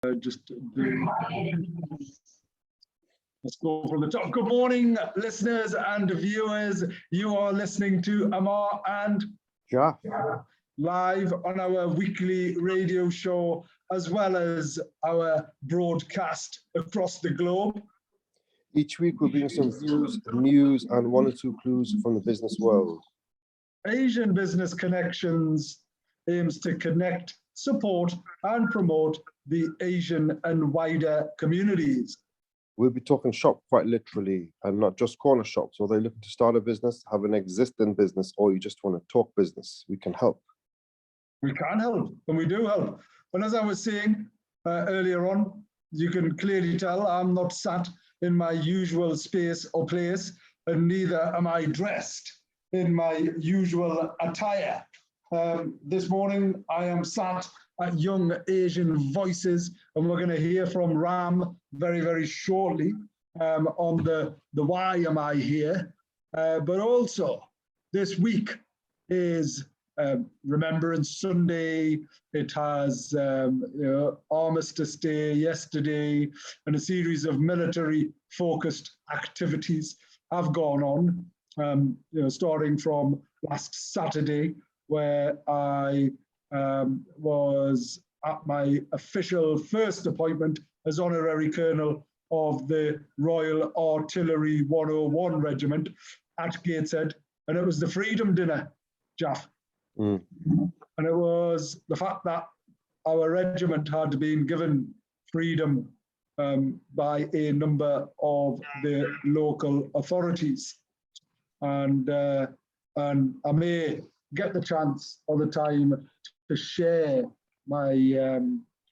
Let's go from the top. Good morning, listeners and viewers. You are listening to Ammar and Jalf live on our weekly radio show, as well as our broadcast across the globe. Each week we'll bring you some views, news, and one or two clues from the business world. Asian Business Connections aims to connect, support, and promote the Asian and wider communities. We'll be talking shop quite literally, and not just corner shops. Whether you're looking to start a business, have an existing business, or you just want to talk business, we can help. We can help, and we do help. But as I was saying earlier on, you can clearly tell I'm not sat in my usual space or place, and neither am I dressed in my usual attire. This morning, I am sat at Young Asian Voices, and we're going to hear from Ram very, very shortly on the why am I here. But also, this week is Remembrance Sunday. It has Armistice Day yesterday, and a series of military-focused activities have gone on, starting from last Saturday, where I was at my official first appointment as Honorary Colonel of the Royal Artillery 101 Regiment at Gateshead, and it was the Freedom Dinner, Jalf. And it was the fact that our regiment had been given freedom by a number of the local authorities. And I may get the chance all the time to share my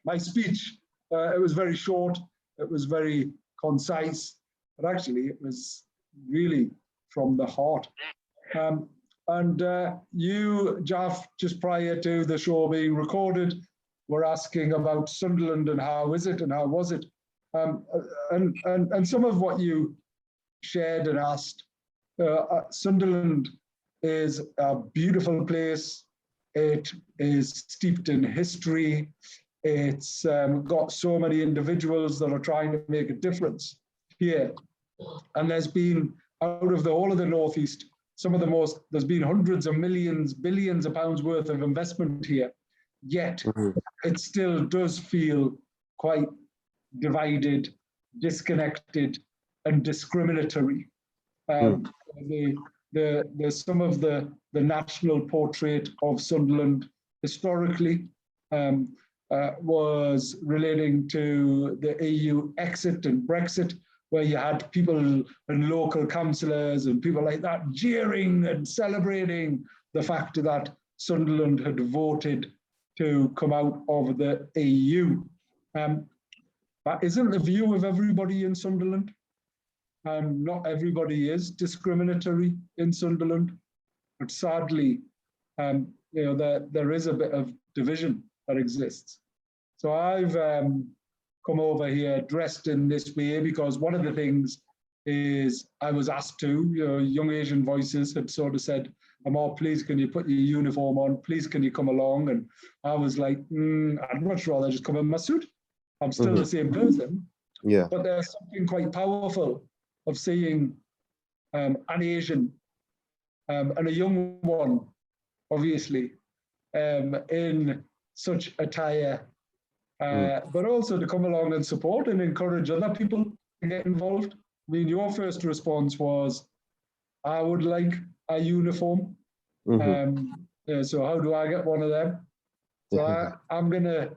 my speech. It was very short, it was very concise, but actually it was really from the heart. And you, Jalf, just prior to the show being recorded, were asking about Sunderland and how is it and how was it. And some of what you shared and asked, Sunderland is a beautiful place. It is steeped in history. It's got so many individuals that are trying to make a difference here. And there's been, out of the whole of the Northeast, there's been hundreds of millions, billions of pounds worth of investment here. Yet it still does feel quite divided, disconnected, and discriminatory. Some of the national portrait of Sunderland historically was relating to the EU exit and Brexit, where you had people and local councillors and people like that jeering and celebrating the fact that Sunderland had voted to come out of the EU. That isn't the view of everybody in Sunderland. Not everybody is discriminatory in Sunderland, but sadly, there is a bit of division that exists. So I've come over here dressed in this way because one of the things is I was asked to, Young Asian Voices had sort of said, Ammar, please can you put your uniform on? Please can you come along? And I was like, I'd much rather just come in my suit. I'm still the same person. Yeah. But there's something quite powerful of seeing an Asian and a young one, obviously, in such attire, but also to come along and support and encourage other people to get involved. I mean, your first response was, I would like a uniform. So how do I get one of them? So I'm gonna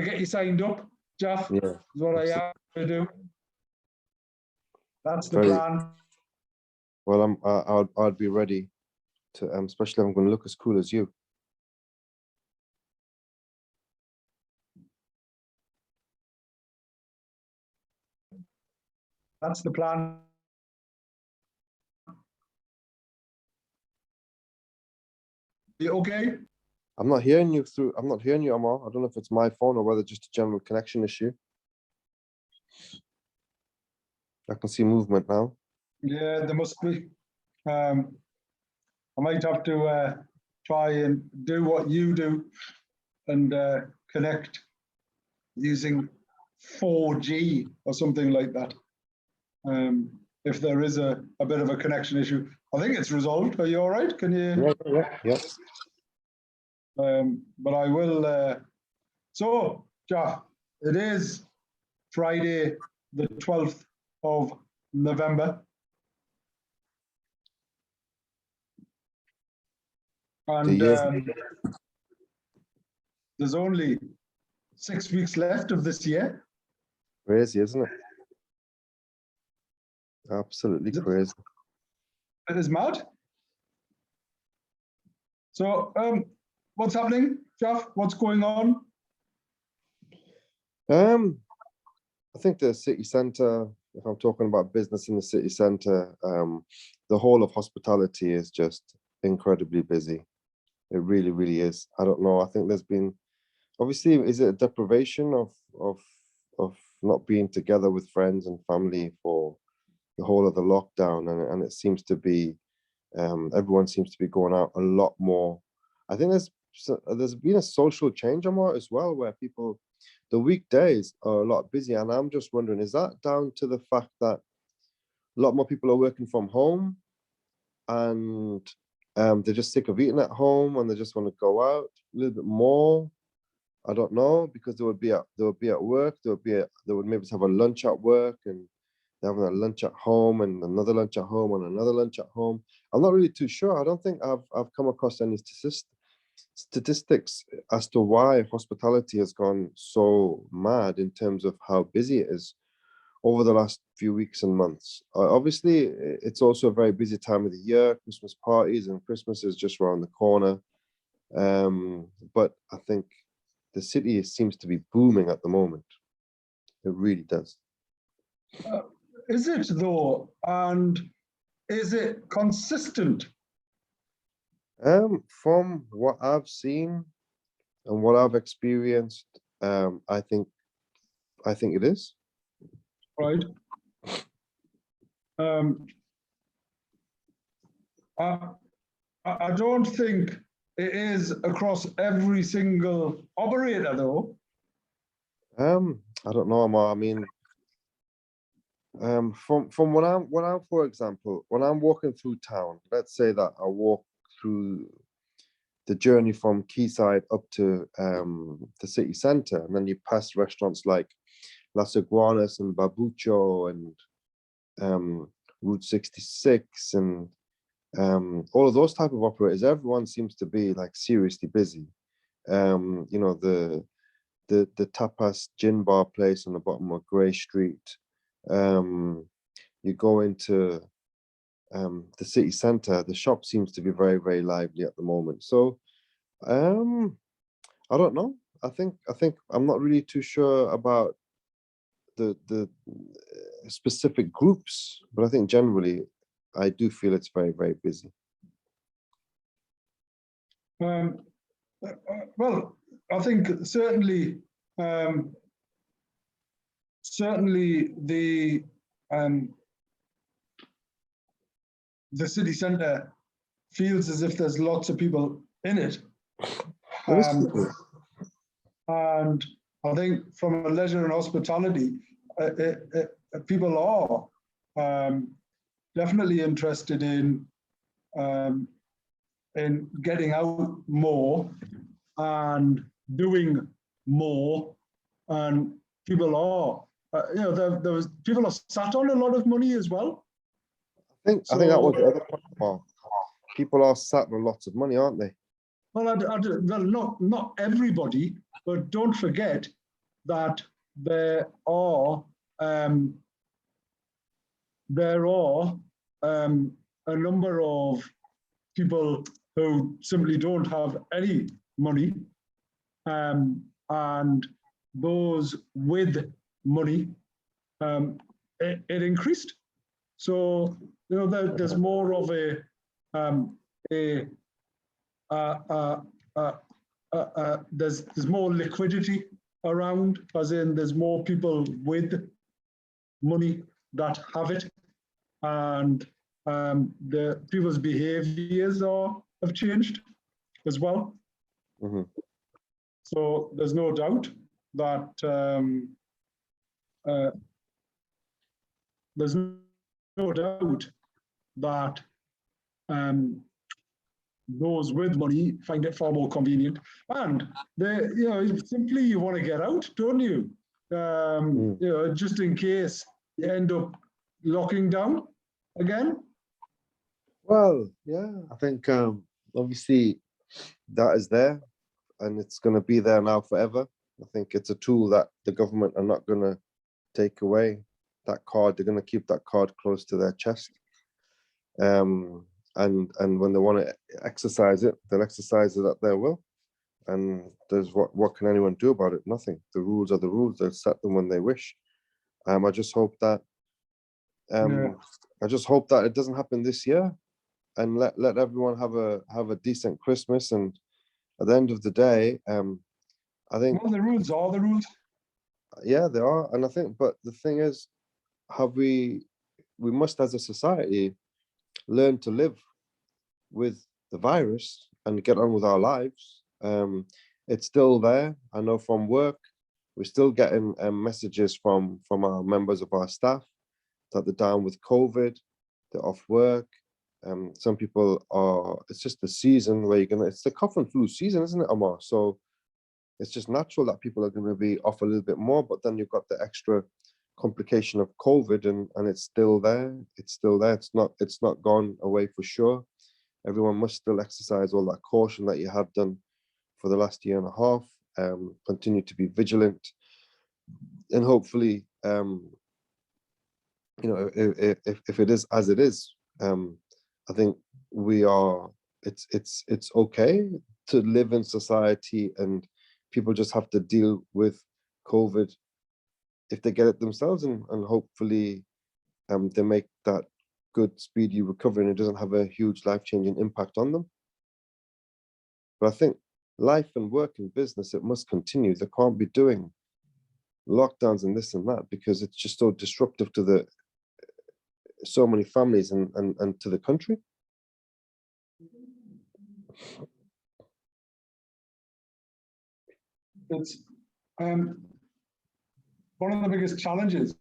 get you signed up, Jalf. Yeah. Is what I have to do. That's the plan. Well, I'd be ready to, especially if I'm going to look as cool as you. That's the plan. You okay? I'm not hearing you, Ammar. I don't know if it's my phone or whether just a general connection issue. I can see movement now. Yeah, there must be. I might have to try and do what you do and connect using 4G or something like that. If there is a bit of a connection issue. I think it's resolved. Are you all right? Can you? Yeah. But I will. So, Jalf, it is Friday, the 12th of November. And there's only 6 weeks left of this year. Crazy, isn't it? Absolutely crazy. It is mad. So, what's happening, Jalf? What's going on? I think the city centre, if I'm talking about business in the city centre, the whole of hospitality is just incredibly busy. It really, really is. I don't know. I think there's been, obviously, is it a deprivation of not being together with friends and family for the whole of the lockdown, and it seems to be, everyone seems to be going out a lot more. I think there's been a social change, Ammar, as well, where people, the weekdays are a lot busier, and I'm just wondering, is that down to the fact that a lot more people are working from home, and they're just sick of eating at home and they just want to go out a little bit more? I don't know, because they would be at work, they would maybe have a lunch at work, and they're having a lunch at home and another lunch at home and another lunch at home. I'm not really too sure. I don't think I've come across any statistics as to why hospitality has gone so mad in terms of how busy it is over the last few weeks and months. Obviously, it's also a very busy time of the year, Christmas parties, and Christmas is just around the corner. But I think the city seems to be booming at the moment. It really does. Is it though? And is it consistent? From what I've seen and what I've experienced, I think it is. Right. I don't think it is across every single operator though. I don't know, Ammar. I mean, from when I'm, for example, when I'm walking through town, let's say that I walk through the journey from Quayside up to the city centre, and then you pass restaurants like Las Iguanas and Babucho and Route 66 and all of those type of operators. Everyone seems to be like seriously busy. You know, the tapas gin bar place on the bottom of Grey Street. You go into the city centre, the shop seems to be very, very lively at the moment. So I don't know. I think I'm not really too sure about the specific groups, but I think generally I do feel it's very, very busy. Well, I think certainly the city centre feels as if there's lots of people in it. And I think from a leisure and hospitality, people are definitely interested in getting out more and doing more, and people are, you know, people are sat on a lot of money as well. I think that was the other part. People are sat on lots of money, aren't they? Well, well, not everybody, but don't forget that there are a number of people who simply don't have any money, and those with money, it increased. So, you know, there's more of there's more liquidity around, as in there's more people with money that have it, and the people's behaviors have changed as well. Mm-hmm. So there's no doubt that there's no doubt that those with money find it far more convenient, and simply you want to get out, don't you? Just in case you end up locking down again. Well, yeah, I think obviously that is there, and it's going to be there now forever. I think it's a tool that the government are not going to take away. That card, they're going to keep that card close to their chest. And when they want to exercise it, they'll exercise it at their will. And there's what can anyone do about it? Nothing. The rules are the rules. They'll set them when they wish. I just hope that it doesn't happen this year, and let everyone have a decent Christmas. And at the end of the day, I think the rules are the rules. Yeah, they are, and I think, but the thing is, we must, as a society, learn to live with the virus and get on with our lives. It's still there. I know from work, we're still getting messages from our members of our staff that they're down with COVID, they're off work. Some people are, it's just the season where it's the cough and flu season, isn't it, Ammar? So it's just natural that people are going to be off a little bit more, but then you've got the extra complication of COVID, and it's still there. It's still there. It's not gone away for sure. Everyone must still exercise all that caution that you have done for the last year and a half. Continue to be vigilant, and hopefully, if it is as it is, I think we are. It's okay to live in society, and people just have to deal with COVID if they get it themselves, and hopefully they make that good, speedy recovery and it doesn't have a huge life-changing impact on them. But I think life and work and business, it must continue. They can't be doing lockdowns and this and that, because it's just so disruptive to so many families and to the country. It's one of the biggest challenges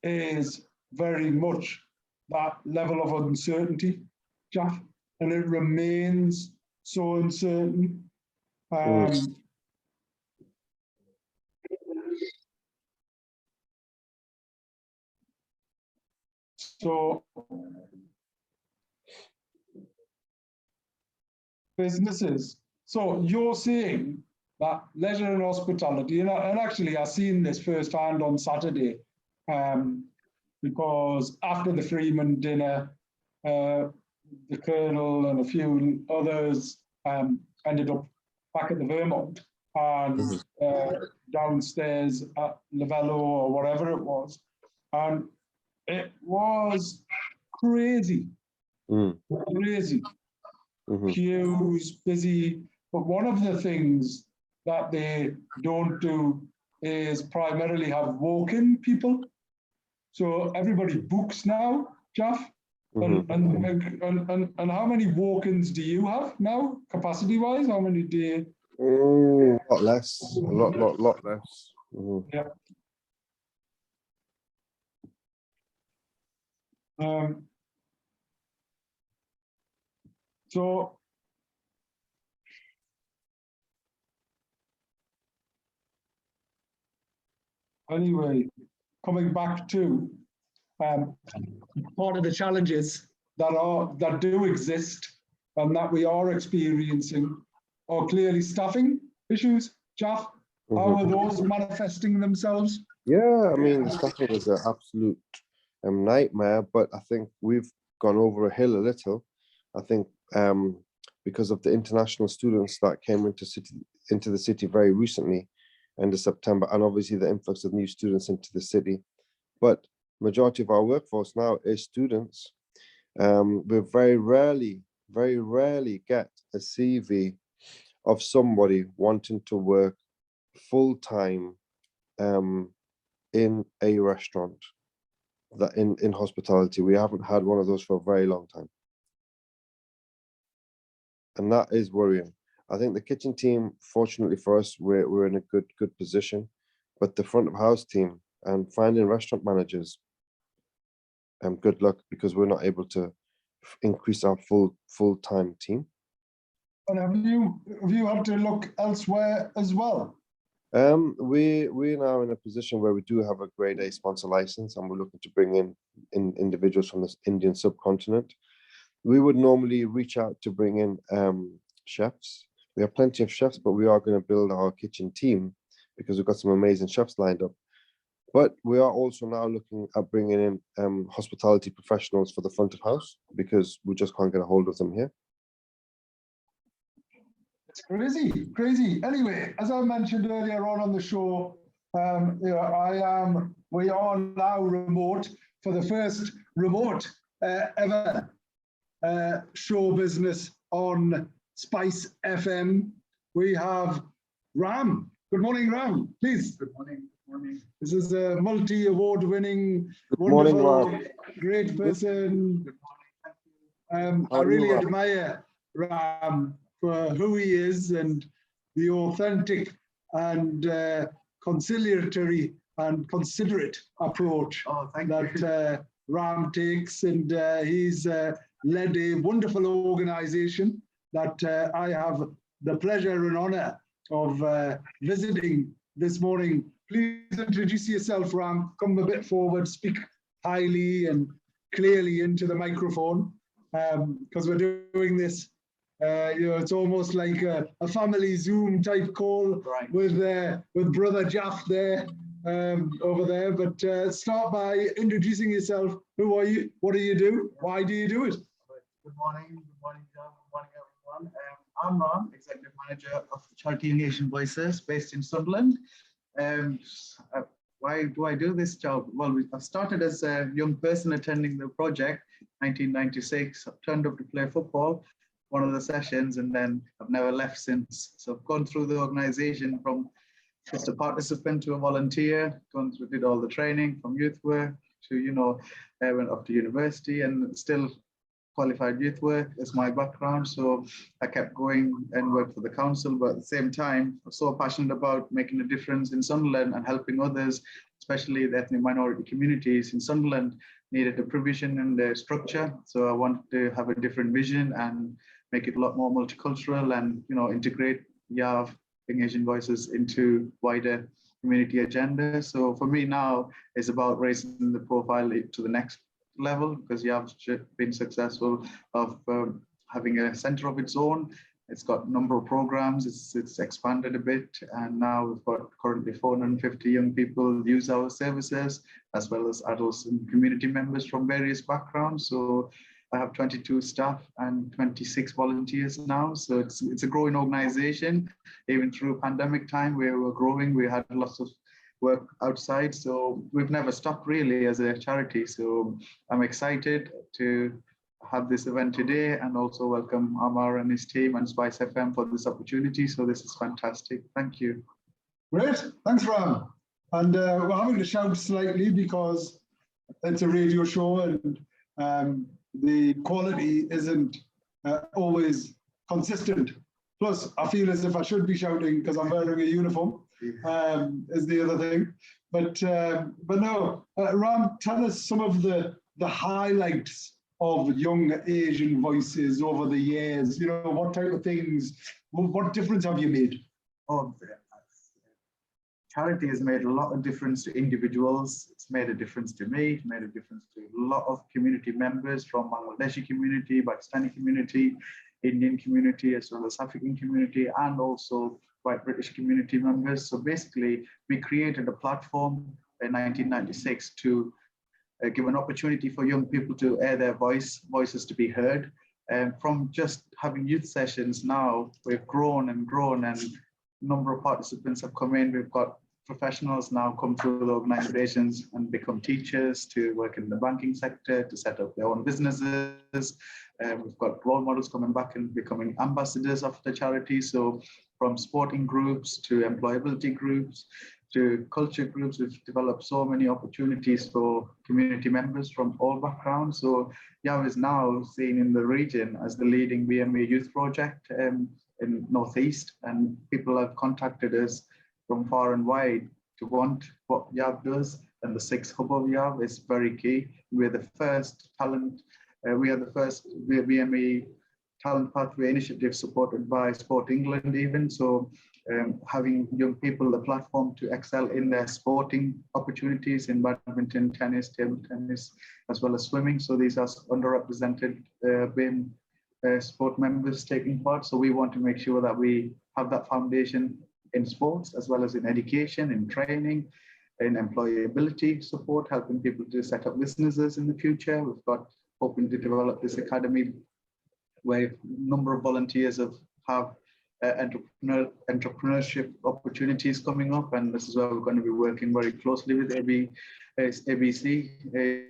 is very much that level of uncertainty, Jalf, and it remains so uncertain. So businesses. So you're saying that leisure and hospitality, and actually I've seen this firsthand on Saturday, because after the Freeman dinner, the Colonel and a few others ended up back at the Vermont and downstairs at Lavello or whatever it was, and it was crazy, crazy. Queues, busy. But one of the things that they don't do is primarily have walk-in people. So everybody books now, Jalf. And how many walk-ins do you have now, capacity-wise? How many do you? A lot less. A lot less. Yeah. So anyway, coming back to part of the challenges that do exist and that we are experiencing are clearly staffing issues. Jalf, how are those manifesting themselves? Yeah, I mean, the staffing is an absolute nightmare, but I think we've gone over a hill a little. I think because of the international students that came into the city very recently, end of September, and obviously the influx of new students into the city. But majority of our workforce now is students. We very rarely get a CV of somebody wanting to work full-time in a restaurant, that in hospitality. We haven't had one of those for a very long time, and that is worrying. I think the kitchen team, fortunately for us, we're in a good position, but the front of house team, and finding restaurant managers, good luck, because we're not able to increase our full-time team. And have you had to look elsewhere as well? We're now in a position where we do have a grade A sponsor license, and we're looking to bring in individuals from the Indian subcontinent. We would normally reach out to bring in chefs. We have plenty of chefs, but we are going to build our kitchen team because we've got some amazing chefs lined up. But we are also now looking at bringing in hospitality professionals for the front of house, because we just can't get a hold of them here. It's crazy, crazy. Anyway, as I mentioned earlier on the show, we are now remote for the first remote ever show business on Spice FM. We have Ram. Good morning, Ram. Please. Good morning. Morning. This is a multi-award-winning, morning, wonderful, Ram. great person. Good morning. I really admire Ram for who he is and the authentic and conciliatory and considerate approach that Ram takes. And he's led a wonderful organization that I have the pleasure and honor of visiting this morning. Please introduce yourself, Ram. Come a bit forward, speak highly and clearly into the microphone, because we're doing this. It's almost like a family Zoom type call, right, with brother Jalf there over there. But start by introducing yourself. Who are you? What do you do? Why do you do it? Good morning, Jalf. Good morning, everyone. I'm Ram, Executive Manager of Charity and Asian Voices, based in Sunderland. Why do I do this job? Well, I started as a young person attending the project, 1996. I turned up to play football, one of the sessions, and then I've never left since. So I've gone through the organization from just a participant to a volunteer, did all the training from youth work to, I went up to university and still qualified youth work is my background. So I kept going and worked for the council, but at the same time, I'm so passionate about making a difference in Sunderland and helping others, especially the ethnic minority communities in Sunderland needed a provision and a structure. So I wanted to have a different vision and make it a lot more multicultural and, integrate Jalf and Asian Voices into wider community agenda. So for me now, it's about raising the profile to the next level, because Jalf's been successful of having a center of its own. It's got a number of programs. It's expanded a bit, and now we've got currently 450 young people use our services, as well as adults and community members from various backgrounds. So I have 22 staff and 26 volunteers now. So it's a growing organization. Even through pandemic time, we were growing. We had lots of work outside, so we've never stopped really as a charity. So I'm excited to have this event today, and also welcome Ammar and his team and Spice FM for this opportunity. So this is fantastic. Thank you. Great, thanks, Ram. And we're having to shout slightly because it's a radio show, and the quality isn't always consistent. Plus, I feel as if I should be shouting because I'm wearing a uniform. Is the other thing, but no, Ram, tell us some of the highlights of young Asian voices over the years. What type of things, what difference have you made? Charity has made a lot of difference to individuals. It's made a difference to me. It's made a difference to a lot of community members from Bangladeshi community, Pakistani community, Indian community, as well as African community, and also white British community members. So basically, we created a platform in 1996 to give an opportunity for young people to air their voices to be heard. And from just having youth sessions now, we've grown and a number of participants have come in. We've got professionals now come through the organizations and become teachers, to work in the banking sector, to set up their own businesses. We've got role models coming back and becoming ambassadors of the charity. So from sporting groups to employability groups to culture groups, we've developed so many opportunities for community members from all backgrounds. So Jalf is now seen in the region as the leading BMA youth project in Northeast, and people have contacted us from far and wide to want what YAV does, and the 6 hub of YAV is very key. We're the first talent, we are the first BME talent pathway initiative supported by Sport England even. So having young people the platform to excel in their sporting opportunities in badminton, tennis, table tennis, as well as swimming. So these are underrepresented BIM sport members taking part. So we want to make sure that we have that foundation in sports, as well as in education, in training, in employability support, helping people to set up businesses in the future. We've got hoping to develop this academy where a number of volunteers have entrepreneurship opportunities coming up, and this is where we're going to be working very closely with ABC,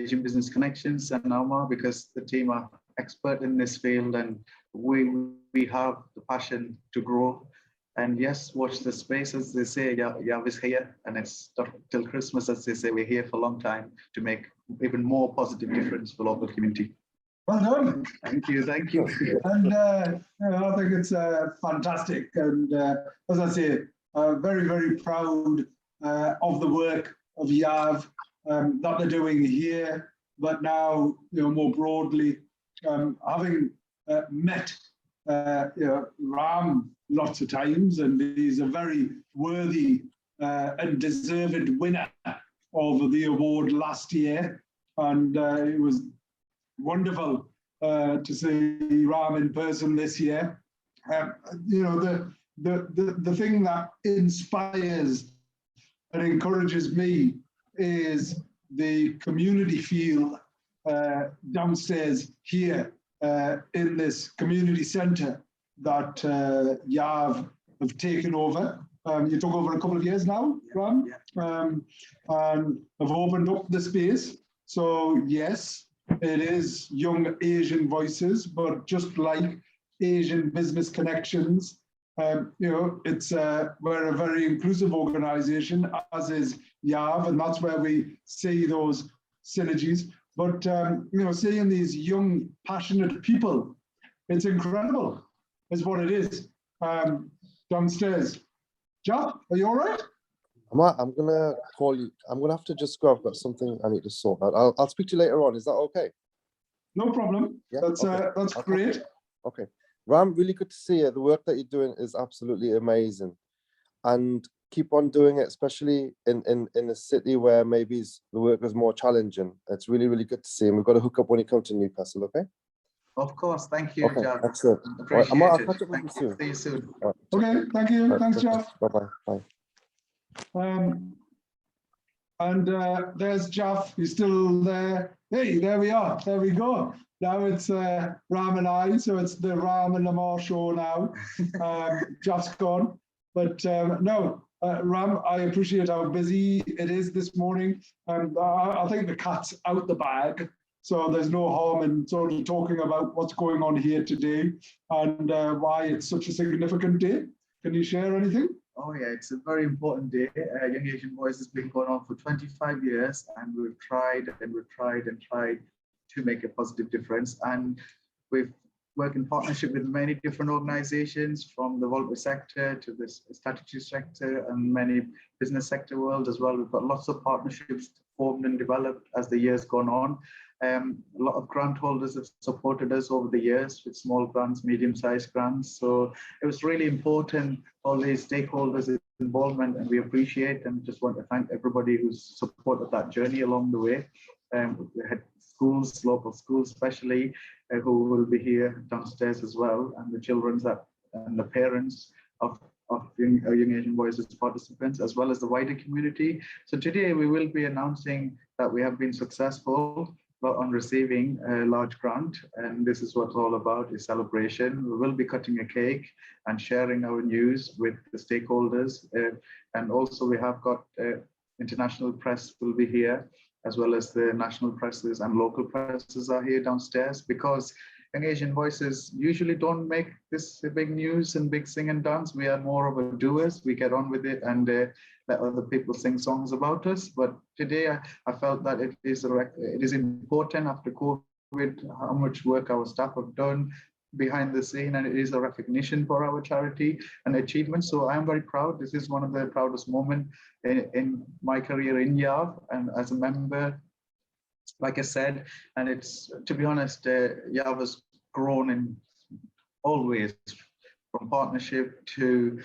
Asian Business Connections, and Ammar, because the team are expert in this field, and we have the passion to grow. And yes, watch the space, as they say. YAV is here, and it's not till Christmas, as they say. We're here for a long time to make even more positive difference for local community. Well done. Thank you, thank you. And I think it's fantastic. And as I say, very, very proud of the work of YAV that they're doing here, but now, more broadly, having met Ram lots of times, and he's a very worthy and deserved winner of the award last year, and it was wonderful to see Ram in person this year. The thing that inspires and encourages me is the community feel downstairs here in this community centre that YAV have taken over. You took over a couple of years now, Ram, and have opened up the space. So yes, it is young Asian voices, but just like Asian Business Connections, it's we're a very inclusive organisation, as is YAV, and that's where we see those synergies. But seeing these young, passionate people, it's incredible, is what it is. Downstairs, Jalf, are you all right? I'm gonna call you. I'm gonna have to just go. I've got something I need to sort out. I'll speak to you later on. Is that okay? No problem. Yeah, that's okay. That's great. Okay, Ram, really good to see you. The work that you're doing is absolutely amazing, and keep on doing it, especially in a city where maybe the work is more challenging. It's really, really good to see, and we've got to hook up when you come to Newcastle. Okay. Of course, thank you, okay, Jalf. Excellent. Appreciate Right, I'll it. catch up with you soon. See you soon. Right. Okay, thank you. Right, Thanks, Jalf. Bye-bye. Bye. And there's Jalf. He's still there. Hey, there we are. There we go. Now it's Ram and I, so it's the Ram and Ammar show now. Jalf's gone. But no, Ram, I appreciate how busy it is this morning. I think the cat's out the bag. So there's no harm in sort of talking about what's going on here today and why it's such a significant day. Can you share anything? Oh yeah, it's a very important day. Young Asian Voice has been going on for 25 years, and we've tried and we've tried and tried to make a positive difference. And we've worked in partnership with many different organizations, from the voluntary sector to the statutory sector and many business sector world as well. We've got lots of partnerships formed and developed as the years gone on. A lot of grant holders have supported us over the years with small grants, medium-sized grants. So it was really important, all these stakeholders' involvement, and we appreciate and just want to thank everybody who's supported that journey along the way. We had schools, local schools especially, who will be here downstairs as well, and the children and the parents of Young Asian Voices participants, as well as the wider community. So today we will be announcing that we have been successful on receiving a large grant, and this is what it's all about, is celebration. We will be cutting a cake and sharing our news with the stakeholders, and also we have got international press will be here, as well as the national presses and local presses are here downstairs, because Young Asian Voices usually don't make this big news and big sing and dance. We are more of a doers. We get on with it and let other people sing songs about us. But today I felt that it is important after COVID, how much work our staff have done, behind the scene, and it is a recognition for our charity and achievement. So I'm very proud. This is one of the proudest moments in my career in YAV and as a member, like I said. And it's, to be honest, YAV has grown in all ways, from partnership to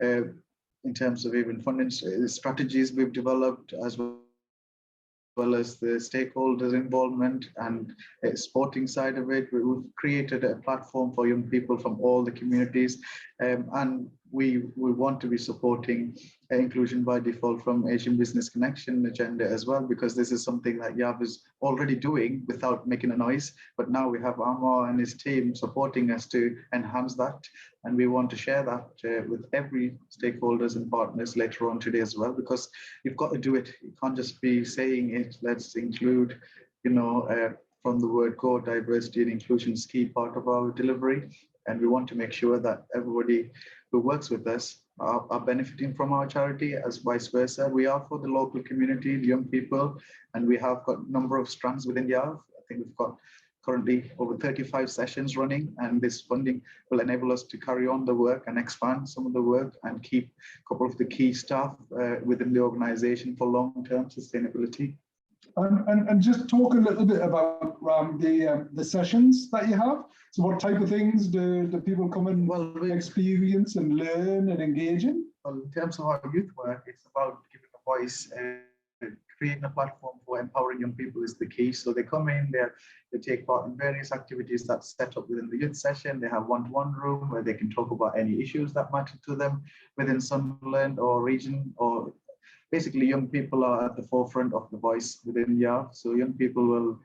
in terms of even funding strategies we've developed, as well as the stakeholders' involvement and sporting side of it. We've created a platform for young people from all the communities, and we want to be supporting inclusion by default from Asian Business Connection agenda as well, because this is something that YAV is already doing without making a noise. But now we have Ammar and his team supporting us to enhance that, and we want to share that with every stakeholders and partners later on today as well, because you've got to do it. You can't just be saying it. Let's include, from the word go, diversity and inclusion is key part of our delivery, and we want to make sure that everybody who works with us are benefiting from our charity, as vice versa. We are for the local community, the young people, and we have got a number of strands within YAV. I think we've got currently over 35 sessions running, and this funding will enable us to carry on the work and expand some of the work and keep a couple of the key staff within the organization for long-term sustainability. And just talk a little bit about the sessions that you have. So what type of things do people come and experience and learn and engage in? Well, in terms of our youth work, it's about giving a voice, creating a platform for empowering young people is the key. So they come in, they take part in various activities that's set up within the youth session. They have one-to-one room where they can talk about any issues that matter to them within Sunderland or region, or basically young people are at the forefront of the voice within YAV. So young people will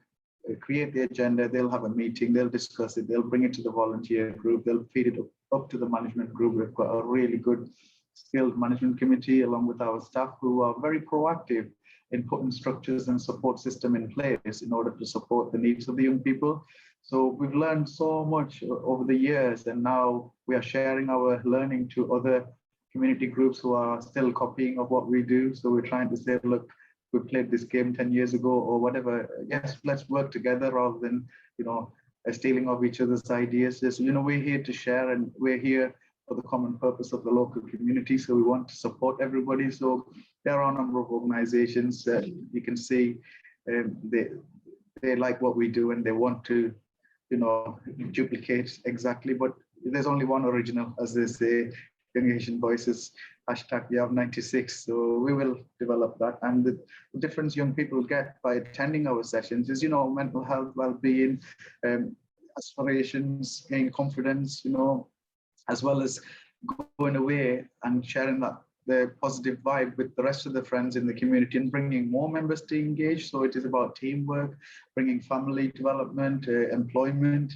create the agenda, they'll have a meeting, they'll discuss it, they'll bring it to the volunteer group, they'll feed it up to the management group. We've got a really good skilled management committee along with our staff who are very proactive in putting structures and support system in place in order to support the needs of the young people. So we've learned so much over the years, and now we are sharing our learning to other community groups who are still copying of what we do. So we're trying to say, look, we played this game 10 years ago or whatever. Yes, let's work together rather than, stealing of each other's ideas. Just, we're here to share, and we're here for the common purpose of the local community. So we want to support everybody. So there are a number of organizations that you can see they like what we do and they want to, duplicate exactly. But there's only one original, as they say. Young Asian Voices, #YAV96. So we will develop that. And the difference young people get by attending our sessions is, mental health, well-being, aspirations, gaining confidence, as well as going away and sharing the positive vibe with the rest of the friends in the community and bringing more members to engage. So it is about teamwork, bringing family development, employment,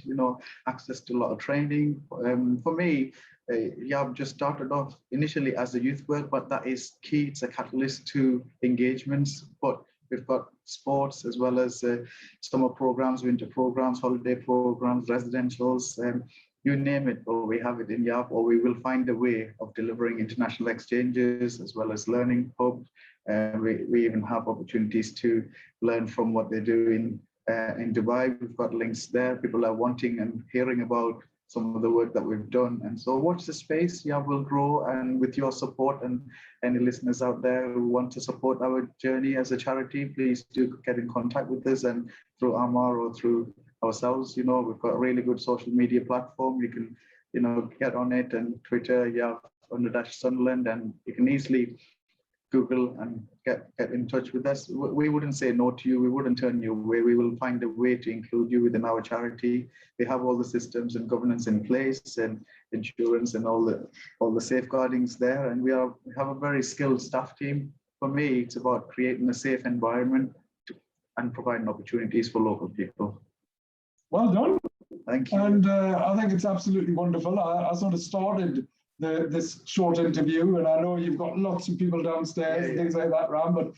access to a lot of training. For me, YAV just started off initially as a youth work, but that is key. It's a catalyst to engagements. But we've got sports as well as summer programs, winter programs, holiday programs, residentials, you name it, or we have it in YAV, or we will find a way of delivering international exchanges as well as learning hubs. We even have opportunities to learn from what they do in Dubai. We've got links there. People are wanting and hearing about some of the work that we've done. And so watch the space. YAV will grow, and with your support and any listeners out there who want to support our journey as a charity, please do get in contact with us, and through Ammar or through ourselves. We've got a really good social media platform. You can, get on it, and Twitter, YAV_Sunderland, and you can easily Google and get in touch with us. We wouldn't say no to you. We wouldn't turn you away. We will find a way to include you within our charity. We have all the systems and governance in place, and insurance and all the safeguardings there. And we have a very skilled staff team. For me, it's about creating a safe environment and providing opportunities for local people. Well done. Thank you. And I think it's absolutely wonderful. I sort of started this short interview, and I know you've got lots of people downstairs and things like that, Ram, but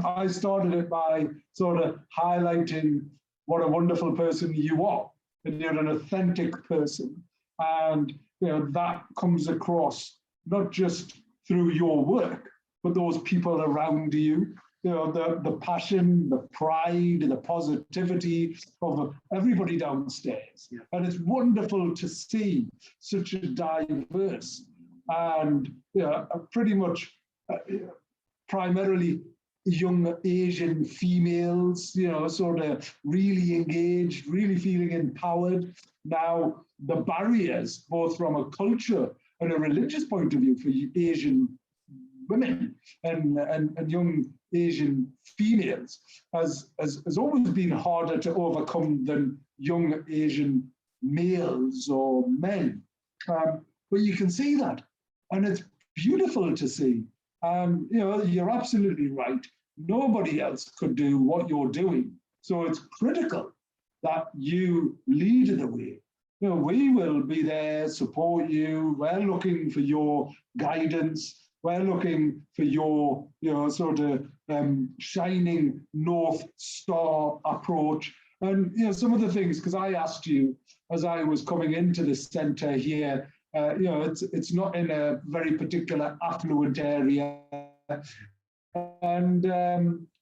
I started it by sort of highlighting what a wonderful person you are, and you're an authentic person, and that comes across not just through your work, but those people around you, the passion, the pride, the positivity of everybody downstairs. Yeah. And it's wonderful to see such a diverse and pretty much primarily young Asian females, sort of really engaged, really feeling empowered. Now, the barriers, both from a culture and a religious point of view for Asian women and young Asian females, has always been harder to overcome than young Asian males or men. But you can see that, and it's beautiful to see. You're absolutely right. Nobody else could do what you're doing. So it's critical that you lead the way. We will be there, support you. We're looking for your guidance. We're looking for your, sort of shining North Star approach. And, some of the things, because I asked you as I was coming into the centre here, it's not in a very particular affluent area. And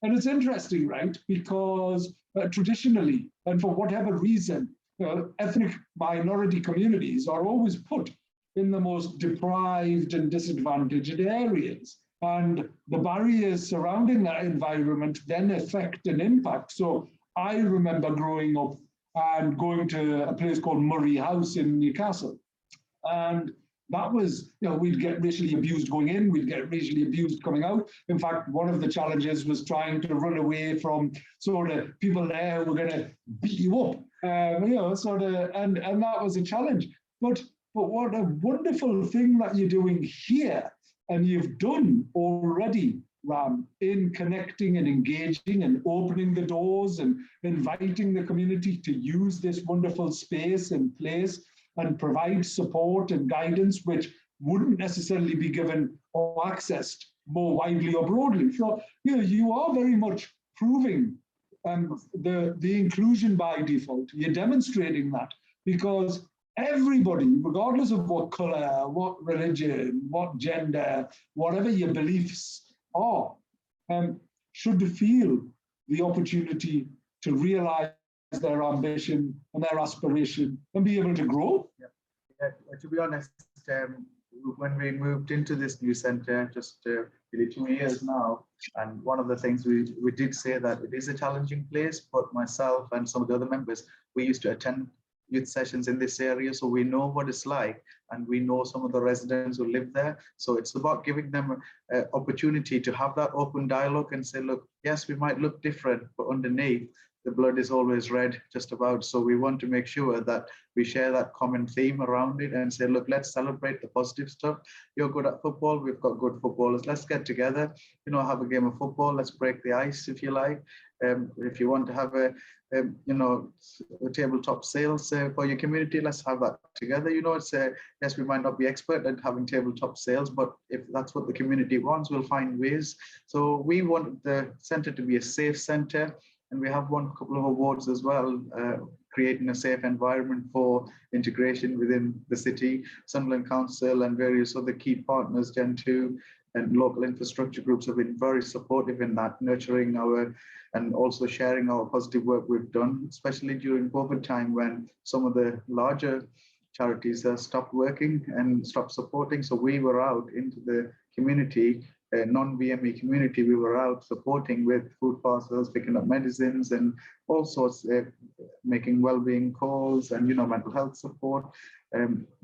it's interesting, right? Because traditionally, and for whatever reason, ethnic minority communities are always put in the most deprived and disadvantaged areas. And the barriers surrounding that environment then affect and impact. So I remember growing up and going to a place called Murray House in Newcastle. And that was, we'd get racially abused going in, we'd get racially abused coming out. In fact, one of the challenges was trying to run away from sort of people there who were going to beat you up, and that was a challenge. But what a wonderful thing that you're doing here, and you've done already, Ram, in connecting and engaging and opening the doors and inviting the community to use this wonderful space and place and provide support and guidance, which wouldn't necessarily be given or accessed more widely or broadly. So, you are very much proving the inclusion by default. You're demonstrating that, because everybody, regardless of what color, what religion, what gender, whatever your beliefs are, should feel the opportunity to realize their ambition and their aspiration and be able to grow. Yeah. To be honest, when we moved into this new centre just really 2 years now, and one of the things we did say that it is a challenging place, but myself and some of the other members, we used to attend youth sessions in this area, so we know what it's like, and we know some of the residents who live there. So it's about giving them an opportunity to have that open dialogue and say, look, yes, we might look different, but underneath, the blood is always red, just about. So we want to make sure that we share that common theme around it and say, look, let's celebrate the positive stuff. You're good at football, we've got good footballers. Let's get together, have a game of football. Let's break the ice, if you like. If you want to have a tabletop sales for your community, let's have that together. It's yes, we might not be expert at having tabletop sales, but if that's what the community wants, we'll find ways. So we want the centre to be a safe centre, and we have won a couple of awards as well, creating a safe environment for integration within the city. Sunderland Council and various other key partners, Gen 2 and local infrastructure groups, have been very supportive in that, nurturing and also sharing our positive work we've done, especially during COVID time when some of the larger charities stopped working and stopped supporting. So we were out into the community, non-VME community, we were out supporting with food parcels, picking up medicines and all sorts, making well-being calls and, mental health support.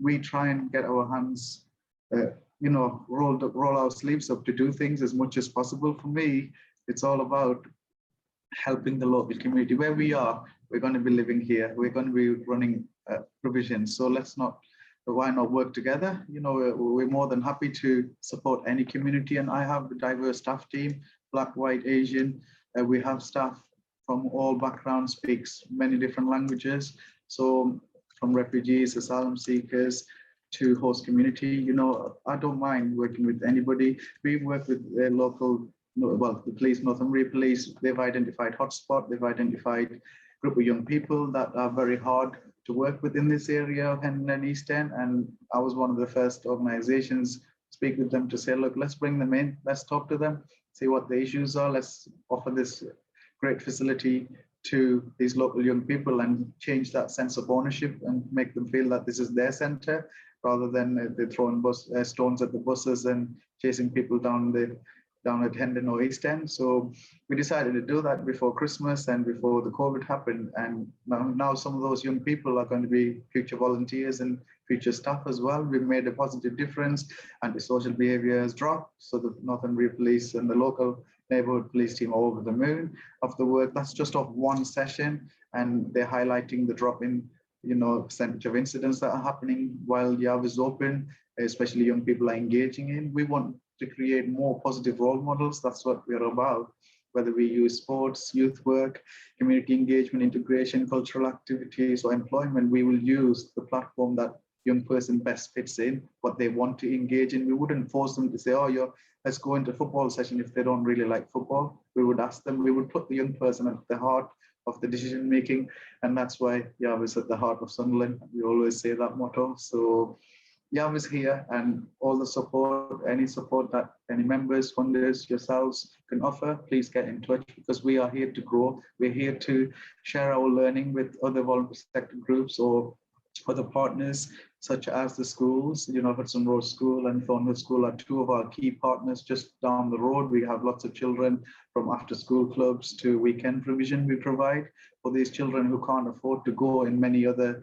We try and get our hands, roll our sleeves up to do things as much as possible. For me, it's all about helping the local community. Where we are, we're going to be living here. We're going to be running provisions. So why not work together? We're more than happy to support any community. And I have a diverse staff team, Black, White, Asian. We have staff from all backgrounds, speaks many different languages. So from refugees, asylum seekers, to host community, I don't mind working with anybody. We work with the local, the police, Northumbria Police. They've identified hotspot. They've identified a group of young people that are very hard to work with in this area of Hendon and East End. And I was one of the first organizations to speak with them to say, look, let's bring them in. Let's talk to them. see what the issues are. Let's offer this great facility to these local young people and change that sense of ownership and make them feel that this is their centre, rather than they're throwing stones at the buses and chasing people down at Hendon or East End. So we decided to do that before Christmas and before the COVID happened. And now some of those young people are going to be future volunteers and future staff as well. We've made a positive difference. Antisocial behaviour has dropped. So the Northumbria Police and the local neighbourhood police team are over the moon of the work. That's just off one session. And they're highlighting the drop in, percentage of incidents that are happening while Jalf is open, especially young people are engaging in. We want to create more positive role models. That's what we're about. Whether we use sports, youth work, community engagement, integration, cultural activities, or employment, we will use the platform that young person best fits in, what they want to engage in. We wouldn't force them to say, oh, let's go into a football session if they don't really like football. We would ask them, we would put the young person at the heart of the decision making. And that's why Jalf is at the heart of Sunderland. We always say that motto. So Jalf is here, and all the support, any support that any members, funders, yourselves can offer, please get in touch, because we are here to grow. We're here to share our learning with other voluntary sector groups or other partners, such as the schools. Hudson Road School and Thornwood School are two of our key partners just down the road. We have lots of children from after school clubs to weekend provision we provide for these children who can't afford to go in many other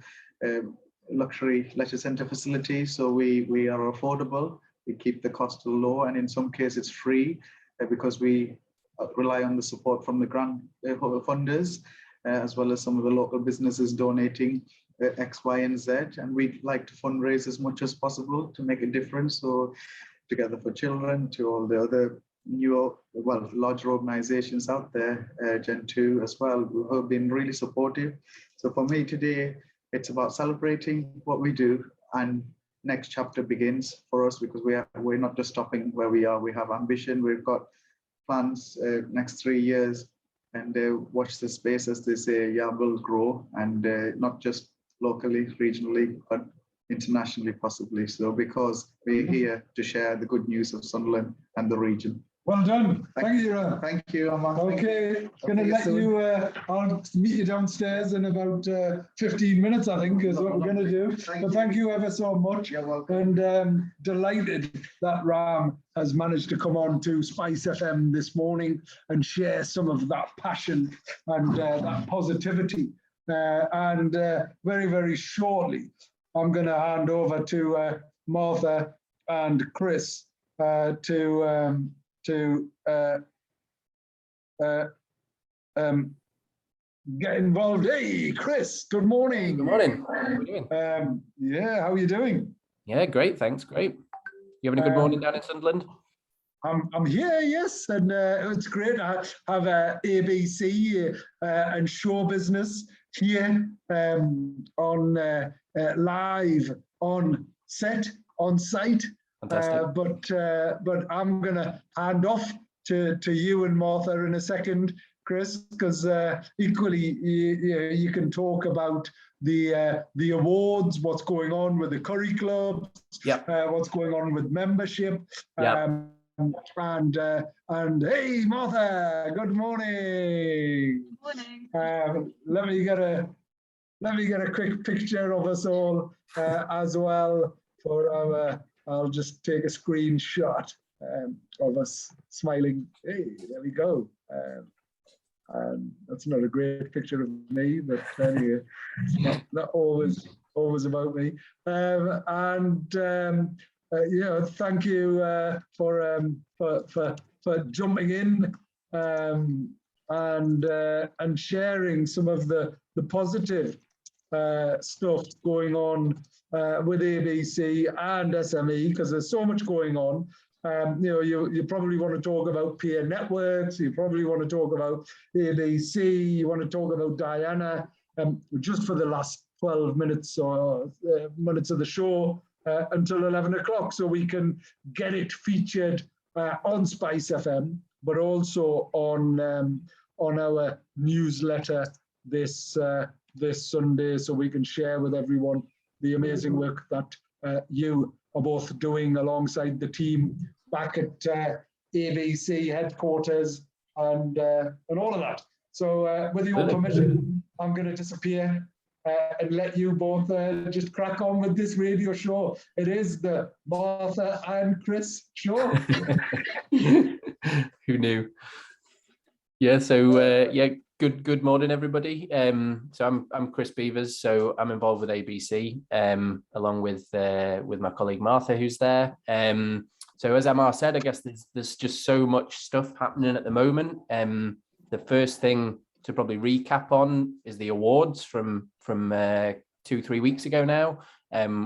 luxury leisure centre facilities. So we are affordable. We keep the cost low, and in some cases it's free because we rely on the support from the grant funders, as well as some of the local businesses donating X, Y, and Z. And we'd like to fundraise as much as possible to make a difference. So Together for Children, to all the other larger organizations out there, Gen 2 as well, who have been really supportive. So for me today, it's about celebrating what we do, and next chapter begins for us, because we're not just stopping where we are. We have ambition. We've got plans next 3 years, and watch the space, as they say. Jalf will grow, and not just locally, regionally, but internationally possibly. So because we're here to share the good news of Sunderland and the region. Well done. Thank you, Ron. Thank you, Ammar. Okay, going to let you, I'll meet you downstairs in about 15 minutes, I think, is what we're going to do. But thank you ever so much. You're welcome. And delighted that Ram has managed to come on to Spice FM this morning and share some of that passion and that positivity. And very, very shortly, I'm going to hand over to Martha and Chris to get involved. Hey, Chris, good morning. Good morning. How are you doing? Yeah, how are you doing? Yeah, great, thanks, great. You having a good morning down in Sunderland? I'm here, yes, and it's great. I have ABC and show business here on live on set, on site. Fantastic. But I'm going to hand off to you and Martha in a second, Chris, because equally you can talk about the awards, what's going on with the Curry Club, what's going on with membership, and hey, Martha, good morning. Morning. Let me get a quick picture of us all as well for our. I'll just take a screenshot of us smiling. Hey, there we go. And that's not a great picture of me, but anyway, it's not always about me. Thank you for jumping in and sharing some of the positive stuff going on with ABC and SME, because there's so much going on. You probably want to talk about peer networks, you probably want to talk about ABC, you want to talk about Diana, just for the last 12 minutes or minutes of the show until 11 o'clock, so we can get it featured on Spice FM, but also on our newsletter this Sunday, so we can share with everyone the amazing work that you are both doing alongside the team back at ABC headquarters and all of that. So with your permission, I'm going to disappear and let you both just crack on with this radio show. It is the Martha and Chris show. Who knew? Yeah, so yeah, good morning, everybody. So I'm Chris Beavers, so I'm involved with ABC, along with my colleague Martha, who's there. So as Ammar said, I guess there's just so much stuff happening at the moment. The first thing to probably recap on is the awards from 2-3 weeks ago now,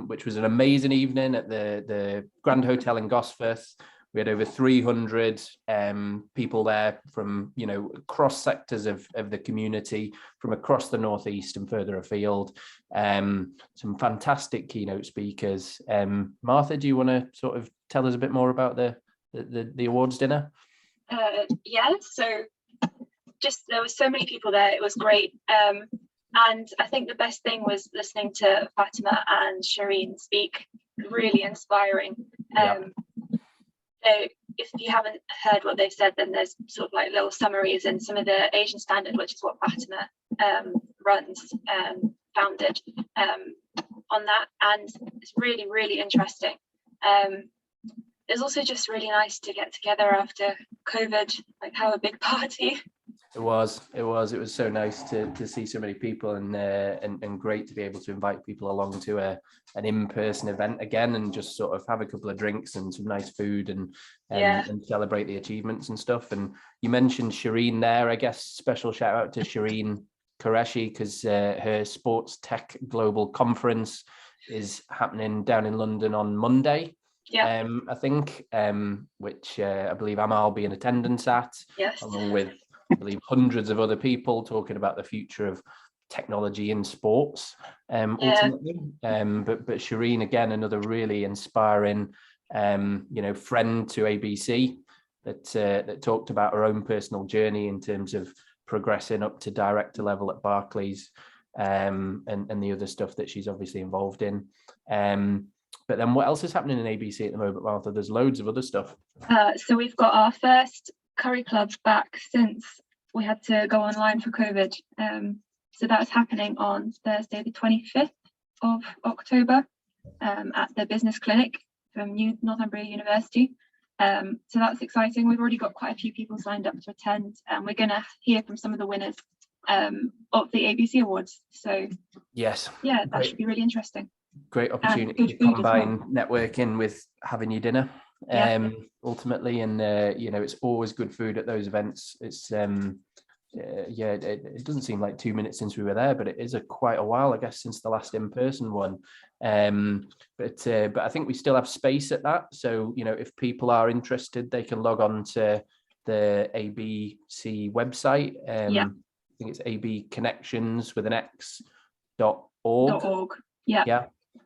which was an amazing evening at the Grand Hotel in Gosforth. We had over 300 people there from, across sectors of the community, from across the Northeast and further afield. Some fantastic keynote speakers. Martha, do you want to sort of tell us a bit more about the awards dinner? Yeah, so there was so many people there. It was great. And I think the best thing was listening to Fatima and Shireen speak. Really inspiring. So if you haven't heard what they've said, then there's sort of like little summaries in some of the Asian Standard, which is what Fatima runs, founded on that. And it's really, really interesting. It's also just really nice to get together after COVID, like have a big party. It was so nice to see so many people and great to be able to invite people along to an in-person event again and just sort of have a couple of drinks and some nice food and celebrate the achievements and stuff. And you mentioned Shireen there. I guess special shout out to Shireen Qureshi, because her Sports Tech Global Conference is happening down in London on Monday. I think, which I believe Ammar will be in attendance at, along with I believe hundreds of other people talking about the future of technology in sports, ultimately. But Shireen, again, another really inspiring, friend to ABC that talked about her own personal journey in terms of progressing up to director level at Barclays, and the other stuff that she's obviously involved in. But then what else is happening in ABC at the moment, Martha? There's loads of other stuff. So we've got our first curry club back since we had to go online for COVID. So that's happening on Thursday, the 25th of October, at the Business Clinic from Northumbria University. So that's exciting. We've already got quite a few people signed up to attend, and we're going to hear from some of the winners of the ABC Awards. So yes, yeah, that should be really interesting. Great opportunity to combine networking with having your dinner. Ultimately, and it's always good food at those events. It's it doesn't seem like 2 minutes since we were there, but it is quite a while, I guess, since the last in-person one. But I think we still have space at that, so if people are interested, they can log on to the ABC website. I think it's abconnections with an x.org.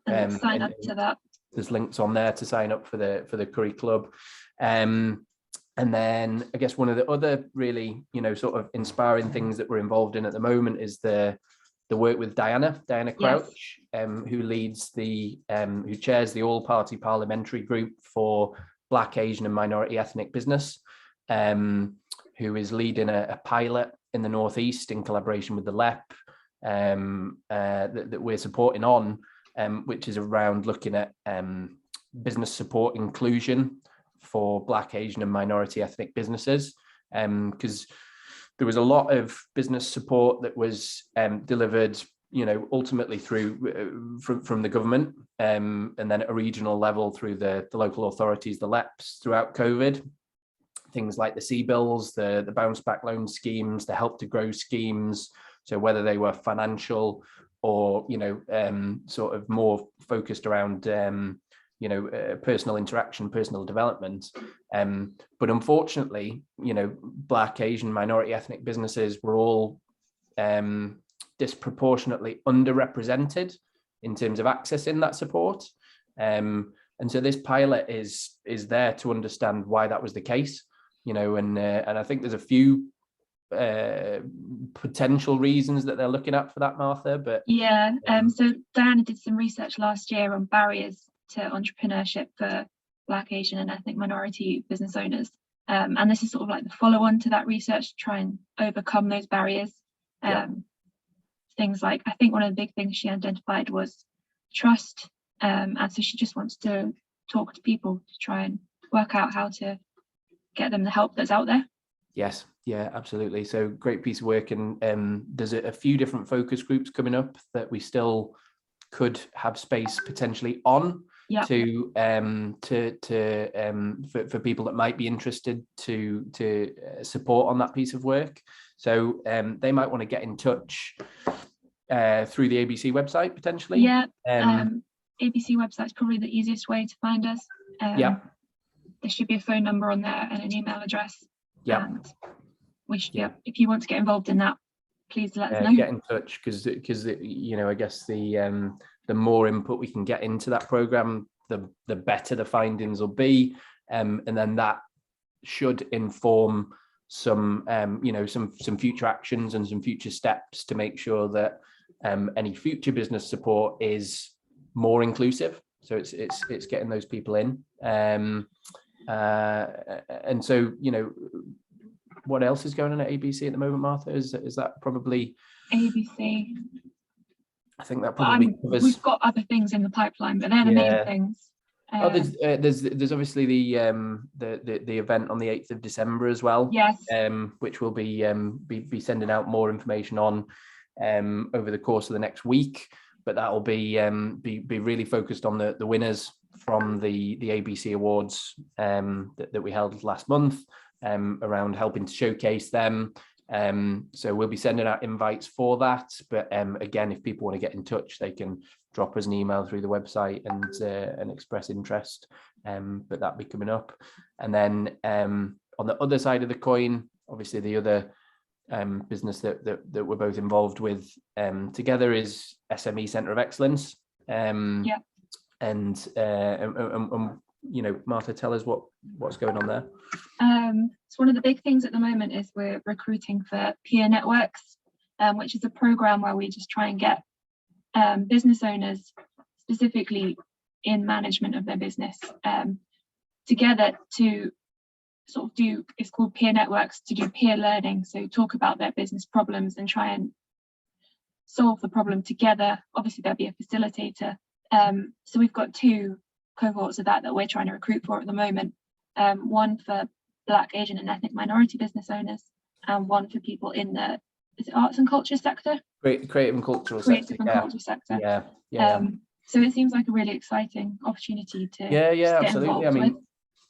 Sign up to that. There's links on there to sign up for the curry club. And then I guess one of the other really, sort of inspiring things that we're involved in at the moment is the work with Diana Crouch, who leads who chairs the all-party parliamentary group for Black, Asian and minority ethnic business, who is leading a pilot in the Northeast in collaboration with the LEP that we're supporting on, which is around looking at business support inclusion for Black, Asian and minority ethnic businesses, because there was a lot of business support that was delivered, ultimately through from the government, and then at a regional level through the local authorities, the LEPs, throughout COVID. Things like the CBILS, the bounce back loan schemes, the help to grow schemes. So whether they were financial or, sort of more focused around, personal interaction, personal development. But unfortunately, Black, Asian, minority ethnic businesses were all disproportionately underrepresented in terms of accessing that support. And so this pilot is there to understand why that was the case, and I think there's a few potential reasons that they're looking at for that, Martha. But so Diana did some research last year on barriers to entrepreneurship for Black, Asian and ethnic minority business owners, And this is sort of like the follow-on to that research to try and overcome those barriers. Things like, I think one of the big things she identified was trust. And so she just wants to talk to people to try and work out how to get them the help that's out there. Yes, yeah, absolutely. So great piece of work. And there's a few different focus groups coming up that we still could have space potentially on for people that might be interested to support on that piece of work. So they might want to get in touch through the ABC website potentially. ABC website's probably the easiest way to find us. There should be a phone number on there and an email address. And we should if you want to get involved in that, please let us know. Get in touch, because I guess the more input we can get into that program, the better the findings will be, and then that should inform some some future actions and some future steps to make sure that any future business support is more inclusive. So it's getting those people in, and so what else is going on at ABC at the moment, Martha? Is that probably ABC? I think that probably covers. We've got other things in the pipeline, but they're the main things. There's obviously the event on the 8th of December as well. Yes. Which we'll be sending out more information on over the course of the next week. But that will be really focused on the winners from the ABC Awards that we held last month, around helping to showcase them. So we'll be sending out invites for that. But again, if people want to get in touch, they can drop us an email through the website and express interest. But that'll be coming up. And then on the other side of the coin, obviously the other business that we're both involved with together is SME Centre of Excellence. And Martha, tell us what's going on there. So one of the big things at the moment is we're recruiting for peer networks, which is a program where we just try and get business owners, specifically in management of their business, together to sort of it's called peer networks, to do peer learning. So talk about their business problems and try and solve the problem together. Obviously there'll be a facilitator. So we've got 2 cohorts of that we're trying to recruit for at the moment. One for Black, Asian and ethnic minority business owners, and one for people in the arts and culture sector. Creative and cultural sector. Yeah. So it seems like a really exciting opportunity to get absolutely. I mean,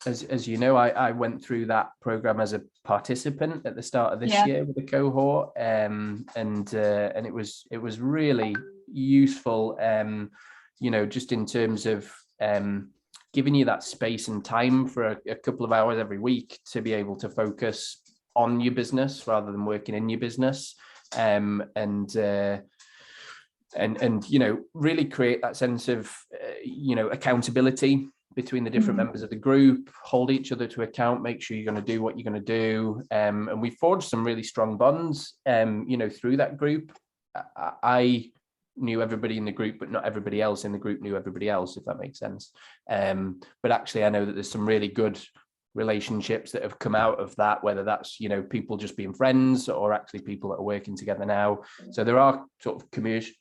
as you know, I went through that program as a participant at the start of this year with the cohort, and it was really useful, just in terms of giving you that space and time for a couple of hours every week to be able to focus on your business rather than working in your business, and really create that sense of accountability between the different members of the group, hold each other to account, make sure you're going to do what you're going to do, and we forged some really strong bonds through that group. I knew everybody in the group, but not everybody else in the group knew everybody else, if that makes sense. But actually, I know that there's some really good relationships that have come out of that, whether that's, people just being friends or actually people that are working together now. So there are sort of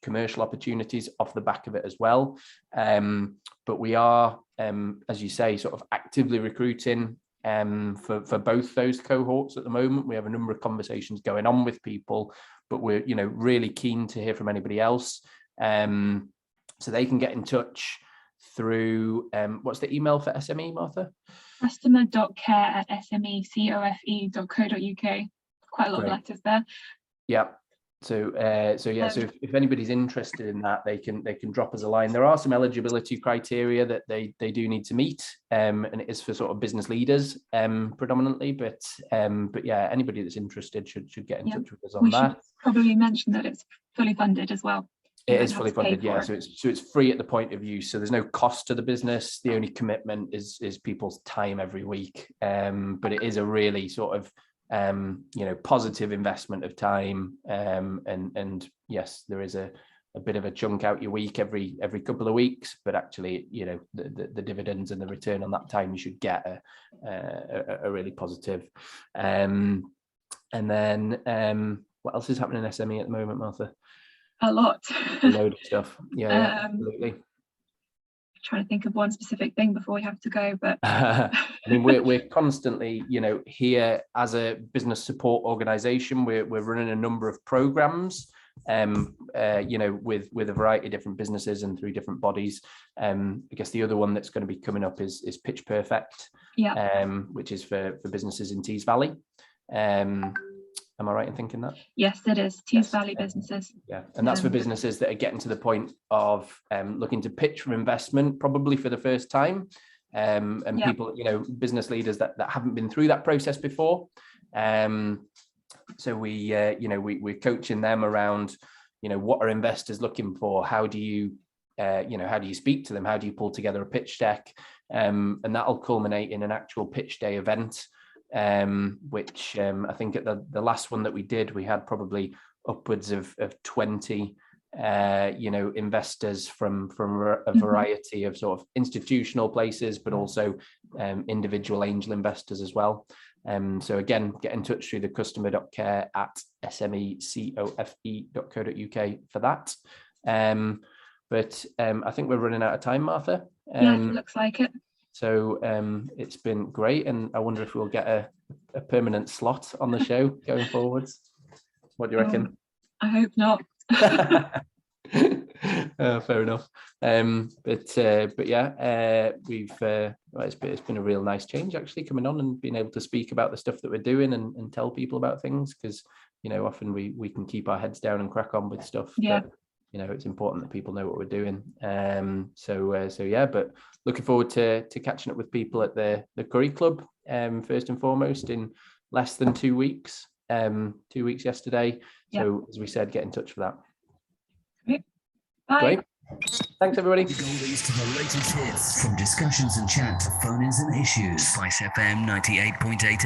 commercial opportunities off the back of it as well. But we are, as you say, sort of actively recruiting for both those cohorts at the moment. We have a number of conversations going on with people, but we're really keen to hear from anybody else, so they can get in touch through what's the email for SME, Martha? customer.care@smecofe.co.uk. Quite a lot of letters there. So if anybody's interested in that, they can drop us a line. There are some eligibility criteria that they do need to meet, and it is for sort of business leaders predominantly, but anybody that's interested should get in touch with us on that. Should probably mention that it's fully funded as well. It is fully funded, so it's free at the point of use. So there's no cost to the business. The only commitment is people's time every week. But it is a really sort of positive investment of time. And yes, there is a a bit of a chunk out your week every couple of weeks, but actually, you know, the dividends and the return on that time you should get are really positive. And then what else is happening in SME at the moment, Martha? A lot. A load of stuff. Yeah, absolutely. Trying to think of one specific thing before we have to go, but I mean, we're constantly, you know, here as a business support organization, we're running a number of programs, you know, with a variety of different businesses and through different bodies. I guess the other one that's going to be coming up is Pitch Perfect, which is for businesses in Tees Valley. Am I right in thinking that? Yes, it is. Tees Valley businesses. Yeah, and that's for businesses that are getting to the point of looking to pitch for investment, probably for the first time, and people, you know, business leaders that haven't been through that process before. So we're coaching them around, you know, what are investors looking for? How do you, how do you speak to them? How do you pull together a pitch deck? And that'll culminate in an actual pitch day event. Which I think at the last one that we did, we had probably upwards of 20 investors from a variety of sort of institutional places, but also individual angel investors as well. So again, get in touch through the customer.care@smecofe.co.uk for that. But I think we're running out of time, Martha. Yeah, it looks like it. So it's been great, and I wonder if we'll get a permanent slot on the show going forwards. What do you reckon? I hope not. Fair enough. But yeah, it's been a real nice change actually coming on and being able to speak about the stuff that we're doing and tell people about things, because you know often we can keep our heads down and crack on with stuff. Yeah. But, you know, it's important that people know what we're doing. So yeah, but looking forward to catching up with people at the Curry Club, first and foremost, in less than 2 weeks. 2 weeks yesterday. Yeah. So as we said, get in touch for that. Okay. Bye. Great. Thanks, everybody. Oldies to the latest hits, from discussions and chat to phone-ins and issues. Spice FM 98.8.